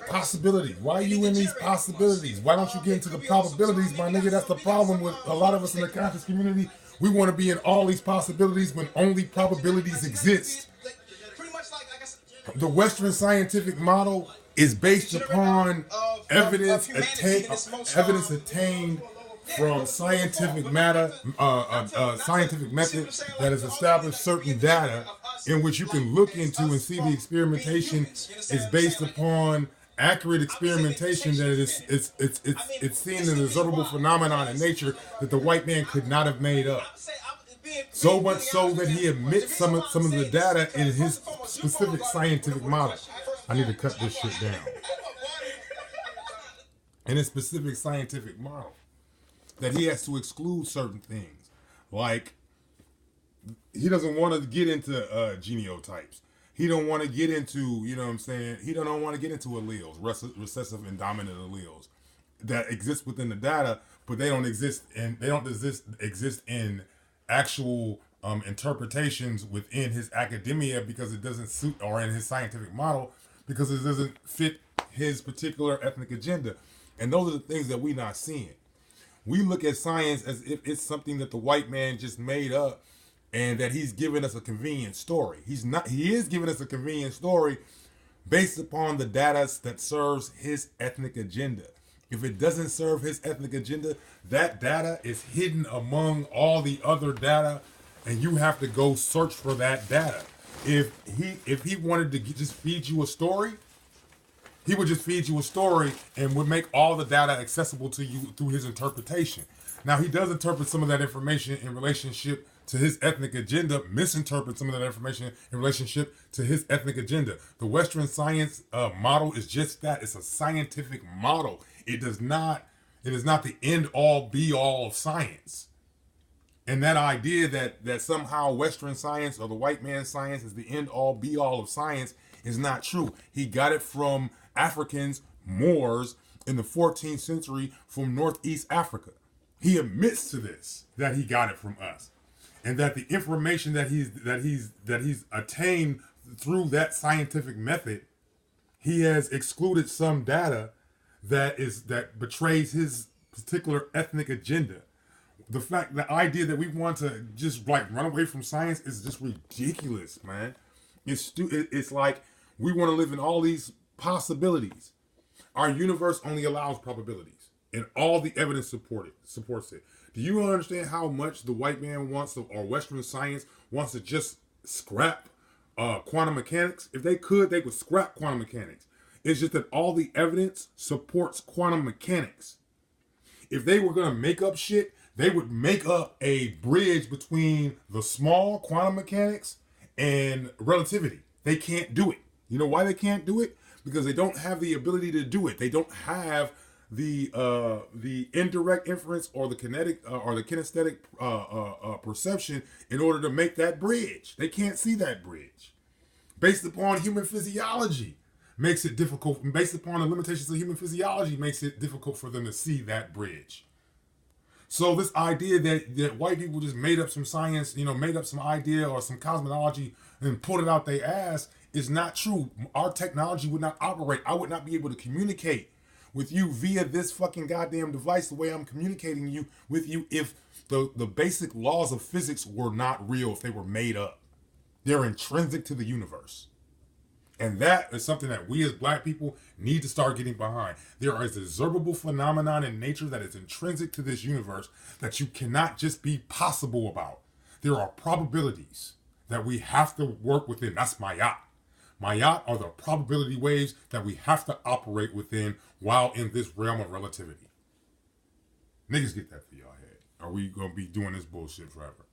Possibility. Why are you in these possibilities? Why don't you get into the probabilities, my nigga? That's the problem with a lot of us in the conscious community. We want to be in all these possibilities when only probabilities exist. The Western scientific model is based upon evidence attained from scientific matter, scientific method that has established certain data in which you can look into and see the experimentation is based upon accurate experimentation that it's seen an observable phenomenon in nature that the white man could not have made up. So much so that he admits some of the data in his specific scientific model. I need to cut this shit down. In his specific scientific model, that he has to exclude certain things, like he doesn't want to get into genotypes. He don't want to get into, you know what I'm saying? He don't want to get into alleles, recessive and dominant alleles that exist within the data, but they don't exist in actual interpretations within his academia because it doesn't suit, or in his scientific model because it doesn't fit his particular ethnic agenda. And those are the things that we're not seeing. We look at science as if it's something that the white man just made up and that he's giving us a convenient story. He is giving us a convenient story based upon the data that serves his ethnic agenda. If it doesn't serve his ethnic agenda, that data is hidden among all the other data, and you have to go search for that data. If he wanted to just feed you a story, he would just feed you a story and would make all the data accessible to you through his interpretation. Now, he does interpret some of that information in relationship to his ethnic agenda, misinterpret some of that information in relationship to his ethnic agenda. The Western science model is just that. It's a scientific model. It is not the end all be all of science. And that idea that somehow Western science or the white man's science is the end all be all of science is not true. He got it from Africans, Moors, in the 14th century from Northeast Africa. He admits to this, that he got it from us. And that the information that he's attained through that scientific method, he has excluded some data that betrays his particular ethnic agenda. The idea that we want to just like run away from science is just ridiculous, man. It's like we want to live in all these possibilities. Our universe only allows probabilities, and all the evidence supports it. Do you understand how much the white man wants to, or Western science wants to just scrap quantum mechanics? If they could, they would scrap quantum mechanics. It's just that all the evidence supports quantum mechanics. If they were going to make up shit, they would make up a bridge between the small quantum mechanics and relativity. They can't do it. You know why they can't do it? Because they don't have the ability to do it. They don't have the indirect inference or the kinetic or the kinesthetic perception in order to make that bridge. They can't see that bridge. Based upon human physiology, makes it difficult. Based upon the limitations of human physiology, makes it difficult for them to see that bridge. So this idea that white people just made up some science, made up some idea or some cosmology and pulled it out their ass is not true. Our technology would not operate. I would not be able to communicate with you via this fucking goddamn device the way I'm communicating with you if the basic laws of physics were not real, if they were made up. They're intrinsic to the universe. And that is something that we as black people need to start getting behind. There is a observable phenomenon in nature that is intrinsic to this universe that you cannot just be possible about. There are probabilities that we have to work within. That's Mayat. Mayat are the probability waves that we have to operate within while in this realm of relativity. Niggas get that for y'all head. Are we going to be doing this bullshit forever?